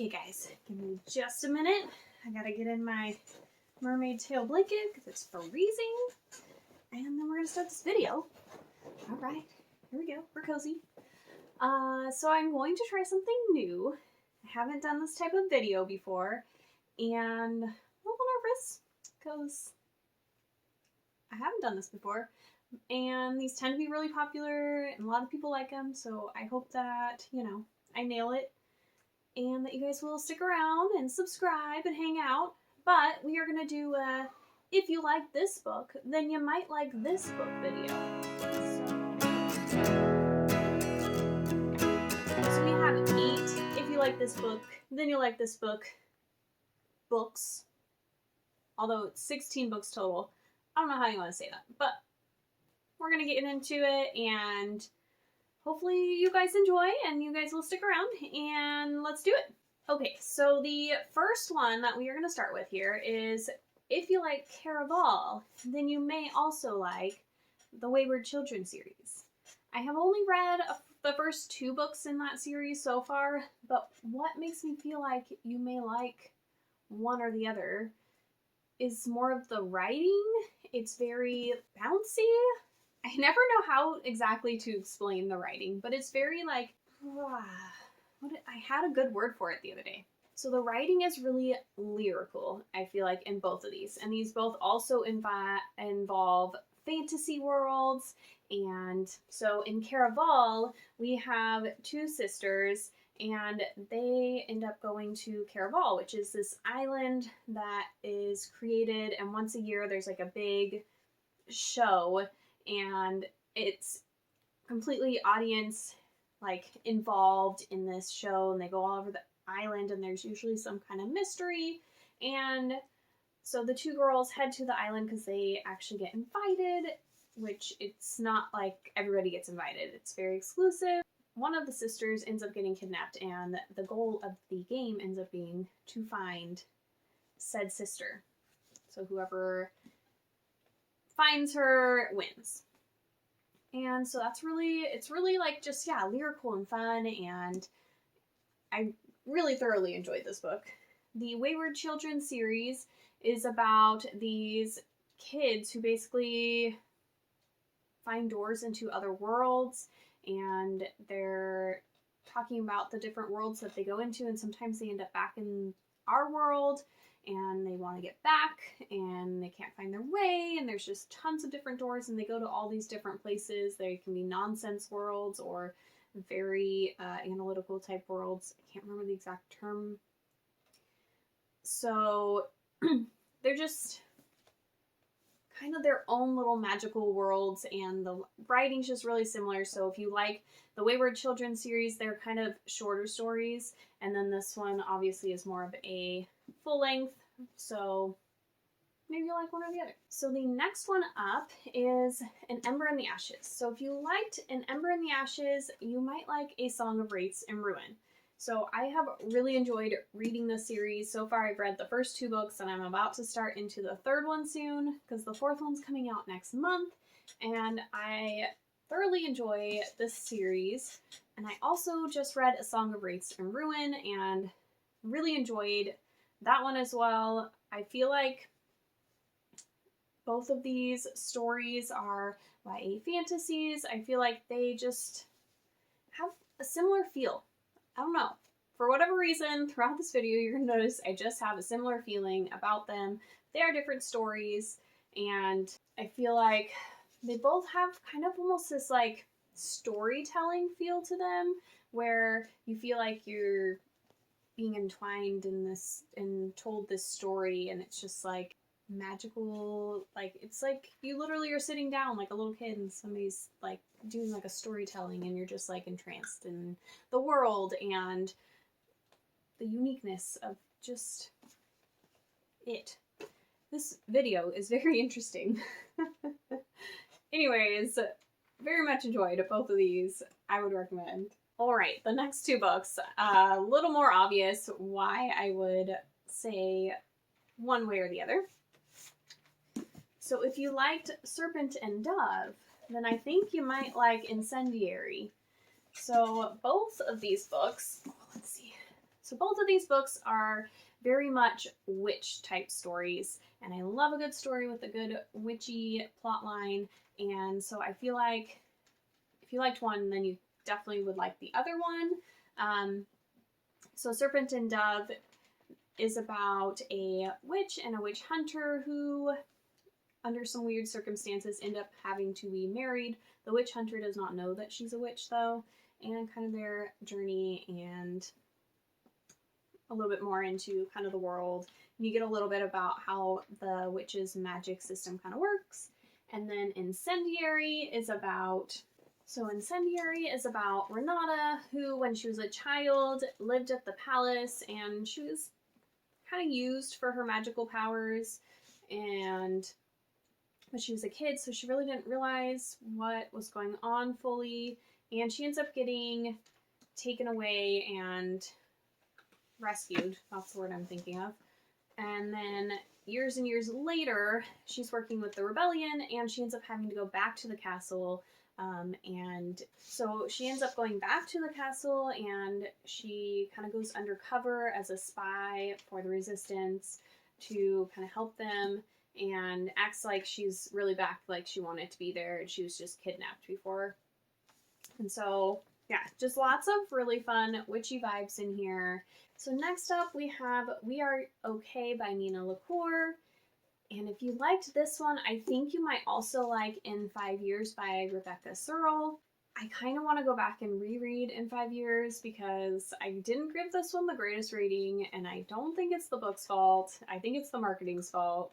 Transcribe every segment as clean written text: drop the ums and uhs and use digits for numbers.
Okay guys, give me just a minute. I gotta get in my mermaid tail blanket because it's freezing. And then we're gonna start this video. All right, here we go, we're cozy. So I'm going to try something new. I haven't done this type of video before and I'm a little nervous because I haven't done this before. And these tend to be really popular and a lot of people like them, so I hope that, you know, I nail it and that you guys will stick around and subscribe and hang out. But we are going to do if you like this book, then you might like this book video. So we have 8 if you like this book, then you'll like this book books. Although it's 16 books total. I don't know how you want to say that, but we're going to get into it and hopefully you guys enjoy and you guys will stick around and let's do it. Okay, so the first one that we are going to start with here is if you like Caraval, then you may also like the Wayward Children series. I have only read the first 2 books in that series so far, but what makes me feel like you may like one or the other is more of the writing. It's very bouncy. I never know how exactly to explain the writing, but it's very like, I had a good word for it the other day. So the writing is really lyrical, I feel like, in both of these. And these both also involve fantasy worlds. And so in Caraval, we have 2 sisters and they end up going to Caraval, which is this island that is created. And once a year, there's like a big show and it's completely audience like involved in this show and they go all over the island and there's usually some kind of mystery. And so the 2 girls head to the island because they actually get invited, which it's not like everybody gets invited. It's very exclusive. One of the sisters ends up getting kidnapped and the goal of the game ends up being to find said sister. So whoever finds her wins. And so it's really like just, yeah, lyrical and fun, and I really thoroughly enjoyed this book. The Wayward Children series is about these kids who basically find doors into other worlds, and they're talking about the different worlds that they go into, and sometimes they end up back in our world, and they want to get back and they can't find their way, and there's just tons of different doors and they go to all these different places. They can be nonsense worlds or very analytical type worlds. I can't remember the exact term. So they're just kind of their own little magical worlds, and the writing's just really similar. So if you like the Wayward Children series, they're kind of shorter stories, and then this one obviously is more of a full length, so maybe you like one or the other. So the next one up is An Ember in the Ashes. So if you liked An Ember in the Ashes, you might like A Song of Wraiths and Ruin. So I have really enjoyed reading this series. So far I've read the first 2 books and I'm about to start into the 3rd one soon because the 4th one's coming out next month, and I thoroughly enjoy this series. And I also just read A Song of Wraiths and Ruin and really enjoyed that one as well. I feel like both of these stories are YA fantasies. I feel like they just have a similar feel. I don't know. For whatever reason, throughout this video, you're going to notice I just have a similar feeling about them. They are different stories, and I feel like they both have kind of almost this like storytelling feel to them, where you feel like you're being entwined in this and told this story, and it's just like magical. Like it's like you literally are sitting down like a little kid and somebody's like doing like a storytelling, and you're just like entranced in the world and the uniqueness of just it. This video is very interesting. Anyways, very much enjoyed both of these. I would recommend. Alright, the next 2 books, a little more obvious why I would say one way or the other. So if you liked Serpent and Dove, then I think you might like Incendiary. So both of these books, let's see. So both of these books are very much witch type stories, and I love a good story with a good witchy plot line, and so I feel like if you liked one, then you definitely would like the other one. So Serpent and Dove is about a witch and a witch hunter who, under some weird circumstances, end up having to be married. The witch hunter does not know that she's a witch, though, and kind of their journey and a little bit more into kind of the world. And you get a little bit about how the witch's magic system kind of works. And then Incendiary is about Renata, who, when she was a child, lived at the palace, and she was kind of used for her magical powers, and when she was a kid, so she really didn't realize what was going on fully, and she ends up getting taken away and rescued. That's the word I'm thinking of. And then years and years later, she's working with the rebellion, and she ends up having to go back to the castle. And so she ends up going back to the castle, and she kind of goes undercover as a spy for the resistance to kind of help them, and acts like she's really back, like she wanted to be there, and she was just kidnapped before. And so, yeah, just lots of really fun witchy vibes in here. So next up we have We Are Okay by Nina LaCour. And if you liked this one, I think you might also like In 5 Years by Rebecca Serle. I kind of want to go back and reread In 5 Years because I didn't give this one the greatest rating, and I don't think it's the book's fault. I think it's the marketing's fault.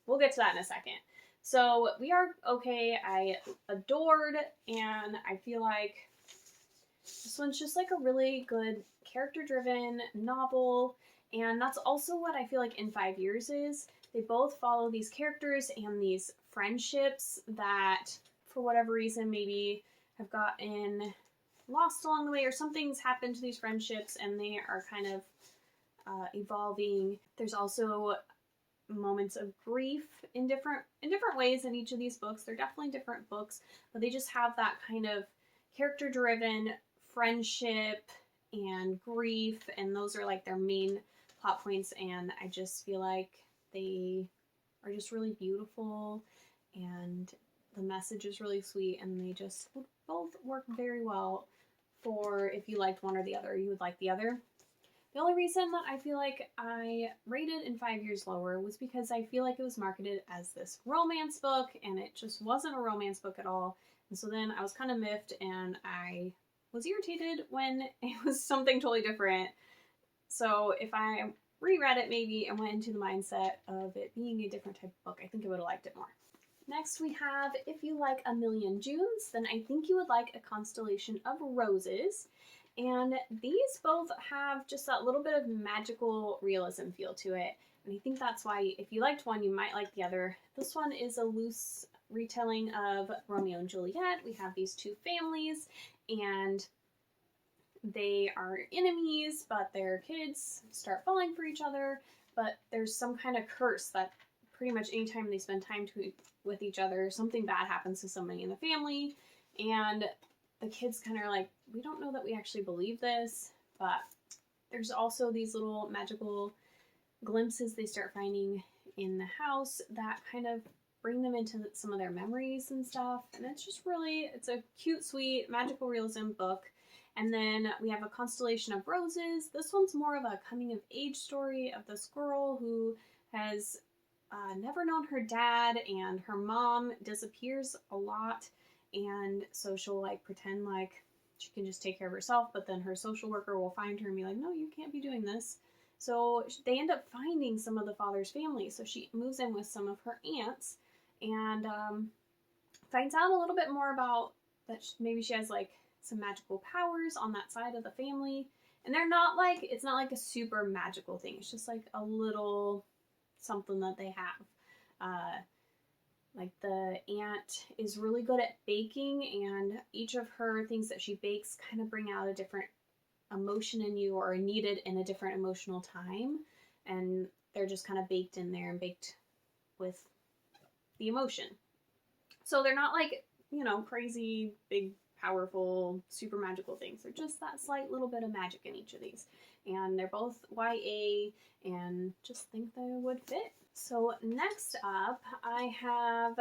We'll get to that in a second. So We Are Okay, I adored, and I feel like this one's just like a really good character-driven novel, and that's also what I feel like In 5 Years is. They both follow these characters and these friendships that, for whatever reason, maybe have gotten lost along the way, or something's happened to these friendships and they are kind of evolving. There's also moments of grief in different ways in each of these books. They're definitely different books, but they just have that kind of character-driven friendship and grief, and those are like their main plot points, and I just feel like they are just really beautiful, and the message is really sweet, and they just both work very well for if you liked one or the other, you would like the other. The only reason that I feel like I rated In 5 Years lower was because I feel like it was marketed as this romance book, and it just wasn't a romance book at all. And so then I was kind of miffed, and I was irritated when it was something totally different. So if I reread it maybe and went into the mindset of it being a different type of book, I think I would have liked it more. Next we have If You Like A Million Junes, Then I Think You Would Like A Constellation of Roses. And these both have just that little bit of magical realism feel to it. And I think that's why if you liked one, you might like the other. This one is a loose retelling of Romeo and Juliet. We have these two families, and they are enemies, but their kids start falling for each other. But there's some kind of curse that pretty much anytime they spend time with each other, something bad happens to somebody in the family. And the kids kind of are like, we don't know that we actually believe this, but there's also these little magical glimpses they start finding in the house that kind of bring them into some of their memories and stuff. And it's just really, it's a cute, sweet, magical realism book. And then we have A Constellation of Roses. This one's more of a coming of age story of this girl who has never known her dad, and her mom disappears a lot. And so she'll like pretend like she can just take care of herself, but then her social worker will find her and be like, no, you can't be doing this. So they end up finding some of the father's family. So she moves in with some of her aunts and finds out a little bit more about that maybe she has like some magical powers on that side of the family. And they're not like, it's not like a super magical thing. It's just like a little something that they have. Like the aunt is really good at baking, and each of her things that she bakes kind of bring out a different emotion in you, or are needed in a different emotional time. And they're just kind of baked in there and baked with the emotion. So they're not like, you know, crazy big powerful, super magical things. They're just that slight little bit of magic in each of these. And they're both YA, and just think they would fit. So next up, I have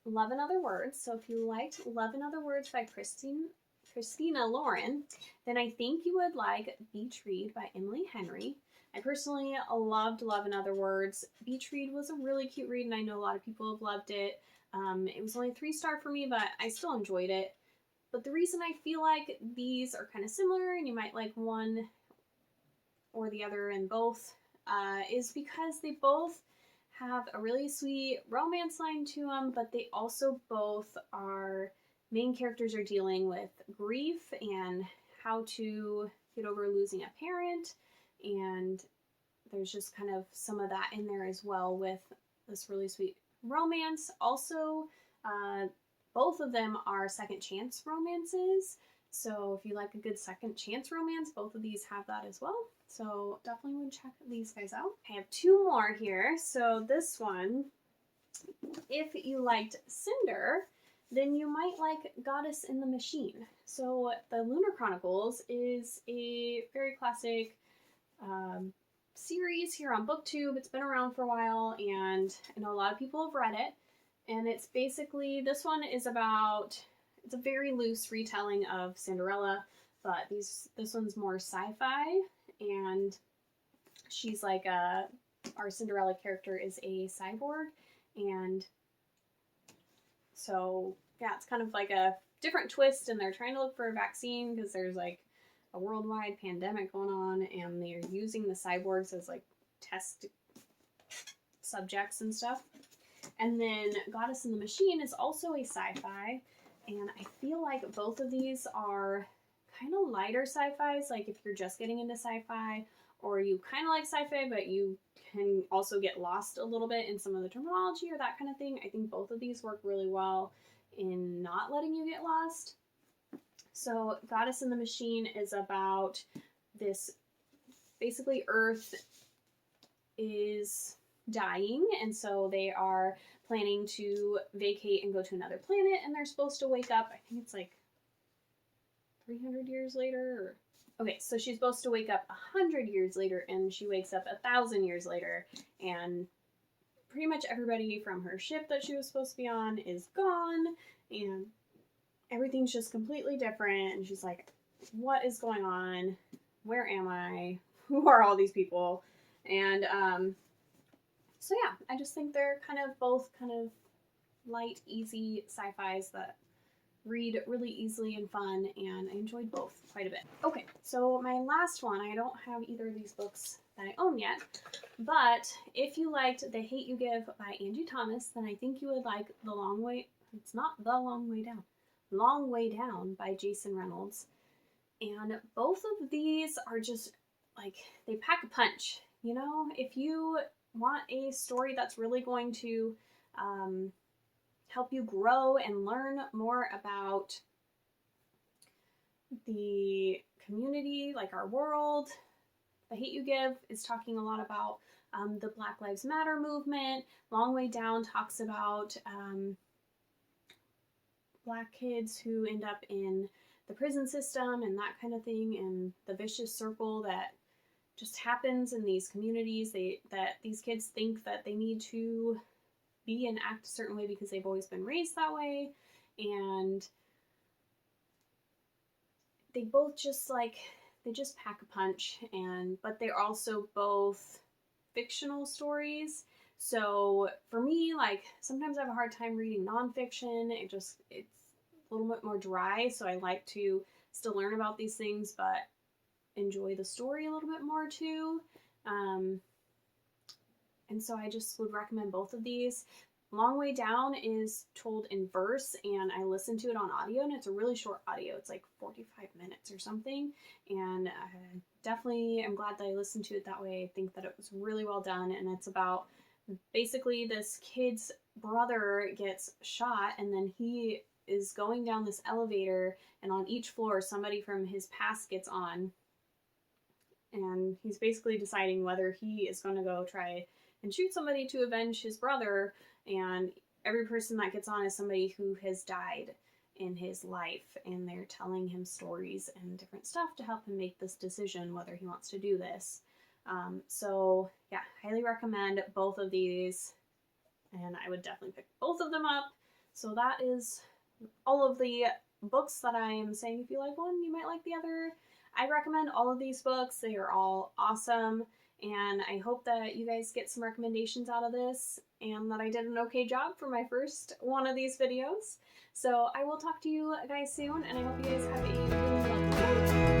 Love in Other Words. So if you liked Love in Other Words by Christina Lauren, then I think you would like Beach Read by Emily Henry. I personally loved Love in Other Words. Beach Read was a really cute read, and I know a lot of people have loved it. It was only 3-star for me, but I still enjoyed it. But the reason I feel like these are kind of similar, and you might like one or the other in both, is because they both have a really sweet romance line to them, but they also both are, main characters are dealing with grief and how to get over losing a parent, and there's just kind of some of that in there as well with this really sweet romance. Also, both of them are second chance romances, so if you like a good second chance romance, both of these have that as well. So definitely would check these guys out. I have 2 more here. So this one, if you liked Cinder, then you might like Goddess in the Machine. So the Lunar Chronicles is a very classic series here on BookTube. It's been around for a while, and I know a lot of people have read it. And it's basically, this one is about, it's a very loose retelling of Cinderella, but this one's more sci-fi, and she's like our Cinderella character is a cyborg, and so yeah, it's kind of like a different twist, and they're trying to look for a vaccine because there's like a worldwide pandemic going on, and they're using the cyborgs as like test subjects and stuff. And then Goddess in the Machine is also a sci-fi, and I feel like both of these are kind of lighter sci-fis, like if you're just getting into sci-fi, or you kind of like sci-fi but you can also get lost a little bit in some of the terminology or that kind of thing. I think both of these work really well in not letting you get lost. So Goddess in the Machine is about this, basically Earth is dying, and so they are planning to vacate and go to another planet, and they're supposed to wake up, I think it's like 300 years later, or... okay, so she's supposed to wake up 100 years later, and she wakes up 1,000 years later, and pretty much everybody from her ship that she was supposed to be on is gone, and everything's just completely different, and she's like, what is going on? Where am I? Who are all these people? And so yeah, I just think they're kind of both kind of light, easy sci-fis that read really easily and fun, and I enjoyed both quite a bit. Okay, so my last one, I don't have either of these books that I own yet, but if you liked The Hate You Give by Angie Thomas, then I think you would like The Long Way, it's not The Long Way Down, Long Way Down by Jason Reynolds. And both of these are just like, they pack a punch, you know? If you want a story that's really going to help you grow and learn more about the community, like our world, The Hate You Give is talking a lot about the Black Lives Matter movement. Long Way Down talks about Black kids who end up in the prison system and that kind of thing, and the vicious circle that just happens in these communities. That these kids think that they need to be and act a certain way because they've always been raised that way, and they both just like, they just pack a punch, but they're also both fictional stories. So for me, like, sometimes I have a hard time reading nonfiction. It's a little bit more dry, so I like to still learn about these things but enjoy the story a little bit more too. And so I just would recommend both of these. Long Way Down is told in verse, and I listened to it on audio, and it's a really short audio. It's like 45 minutes or something, and I definitely am glad that I listened to it that way. I think that it was really well done, and it's about basically this kid's brother gets shot, and then he is going down this elevator, and on each floor somebody from his past gets on, and he's basically deciding whether he is going to go try and shoot somebody to avenge his brother, and every person that gets on is somebody who has died. in his life, and they're telling him stories and different stuff to help him make this decision whether he wants to do this. So yeah, highly recommend both of these, and I would definitely pick both of them up. So that is all of the books that I'm saying. If you like one, you might like the other. I recommend all of these books. They are all awesome, and I hope that you guys get some recommendations out of this, and that I did an okay job for my first one of these videos. So I will talk to you guys soon, and I hope you guys have a really lovely day.